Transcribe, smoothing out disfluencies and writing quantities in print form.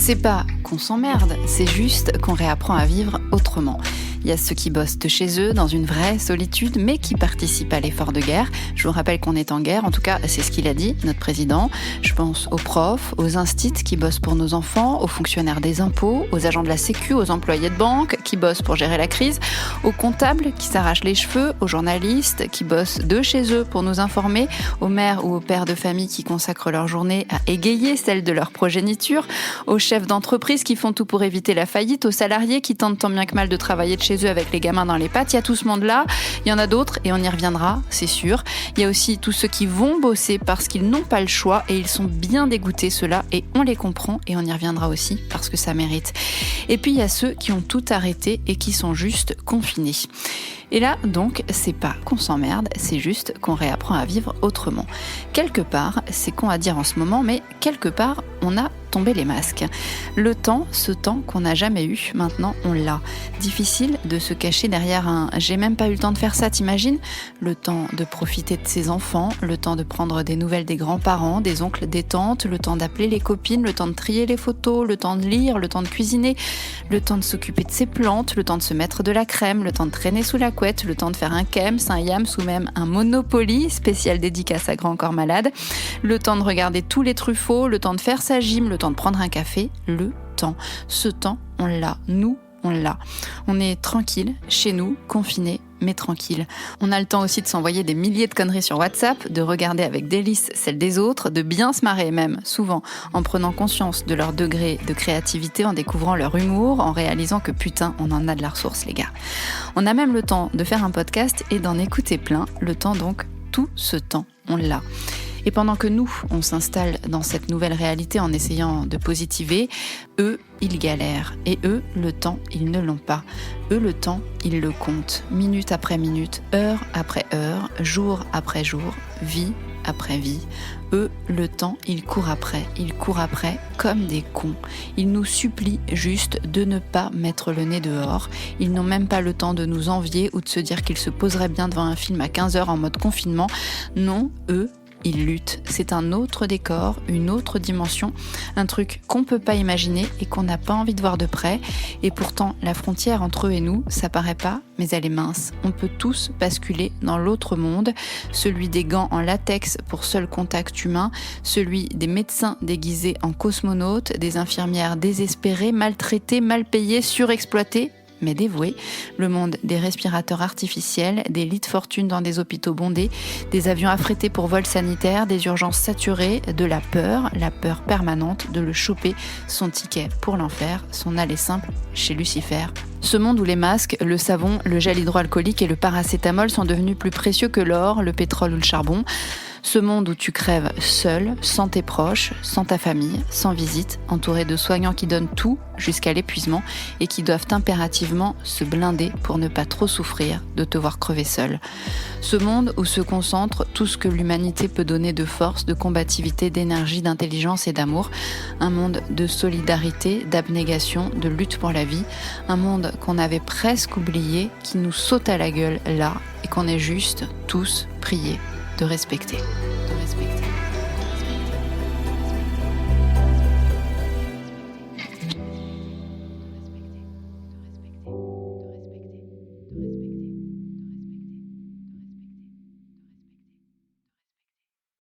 C'est pas qu'on s'emmerde, c'est juste qu'on réapprend à vivre autrement. Il y a ceux qui bossent de chez eux, dans une vraie solitude, mais qui participent à l'effort de guerre. Je vous rappelle qu'on est en guerre, en tout cas, c'est ce qu'il a dit, notre président. Je pense aux profs, aux instits qui bossent pour nos enfants, aux fonctionnaires des impôts, aux agents de la sécu, aux employés de banque qui bossent pour gérer la crise, aux comptables qui s'arrachent les cheveux, aux journalistes qui bossent de chez eux pour nous informer, aux mères ou aux pères de famille qui consacrent leur journée à égayer celle de leur progéniture, aux chefs d'entreprise qui font tout pour éviter la faillite, aux salariés qui tentent tant bien que mal de travailler de chez eux avec les gamins dans les pattes. Il y a tout ce monde-là, il y en a d'autres et on y reviendra, c'est sûr. Il y a aussi tous ceux qui vont bosser parce qu'ils n'ont pas le choix et ils sont bien dégoûtés, ceux-là, et on les comprend et on y reviendra aussi parce que ça mérite. Et puis il y a ceux qui ont tout arrêté et qui sont juste confinés. Et là, donc, c'est pas qu'on s'emmerde, c'est juste qu'on réapprend à vivre autrement. Quelque part, c'est con à dire en ce moment, mais quelque part, on a tombé les masques. Le temps, ce temps qu'on n'a jamais eu, maintenant on l'a. Difficile de se cacher derrière un « j'ai même pas eu le temps de faire ça, t'imagines ?» Le temps de profiter de ses enfants, le temps de prendre des nouvelles des grands-parents, des oncles, des tantes, le temps d'appeler les copines, le temps de trier les photos, le temps de lire, le temps de cuisiner, le temps de s'occuper de ses plantes, le temps de se mettre de la crème, le temps de traîner sous la couette, le temps de faire un Kems, un Yams ou même un Monopoly, spécial dédicace à Grand Corps Malade, le temps de regarder tous les Truffauts, le temps de faire sa gym, le temps de prendre un café, le temps. Ce temps, on l'a. Nous, on l'a. On est tranquille, chez nous, confinés, mais tranquille. On a le temps aussi de s'envoyer des milliers de conneries sur WhatsApp, de regarder avec délice celles des autres, de bien se marrer même, souvent, en prenant conscience de leur degré de créativité, en découvrant leur humour, en réalisant que putain, on en a de la ressource, les gars. On a même le temps de faire un podcast et d'en écouter plein. Le temps donc, tout ce temps, on l'a. Et pendant que nous, on s'installe dans cette nouvelle réalité en essayant de positiver, eux, ils galèrent. Et eux, le temps, ils ne l'ont pas. Eux, le temps, ils le comptent. Minute après minute, heure après heure, jour après jour, vie après vie. Eux, le temps, ils courent après comme des cons. Ils nous supplient juste de ne pas mettre le nez dehors. Ils n'ont même pas le temps de nous envier ou de se dire qu'ils se poseraient bien devant un film à 15h en mode confinement. Non, eux, ils luttent. C'est un autre décor, une autre dimension, un truc qu'on peut pas imaginer et qu'on n'a pas envie de voir de près. Et pourtant, la frontière entre eux et nous, ça paraît pas, mais elle est mince. On peut tous basculer dans l'autre monde, celui des gants en latex pour seul contact humain, celui des médecins déguisés en cosmonautes, des infirmières désespérées, maltraitées, mal payées, surexploitées, mais dévoués, le monde des respirateurs artificiels, des lits de fortune dans des hôpitaux bondés, des avions affrétés pour vols sanitaires, des urgences saturées, de la peur permanente de le choper, son ticket pour l'enfer, son aller simple chez Lucifer. Ce monde où les masques, le savon, le gel hydroalcoolique et le paracétamol sont devenus plus précieux que l'or, le pétrole ou le charbon. Ce monde où tu crèves seul, sans tes proches, sans ta famille, sans visite, entouré de soignants qui donnent tout jusqu'à l'épuisement et qui doivent impérativement se blinder pour ne pas trop souffrir de te voir crever seul. Ce monde où se concentre tout ce que l'humanité peut donner de force, de combativité, d'énergie, d'intelligence et d'amour. Un monde de solidarité, d'abnégation, de lutte pour la vie. Un monde qu'on avait presque oublié, qui nous saute à la gueule là et qu'on est juste tous priés de respecter.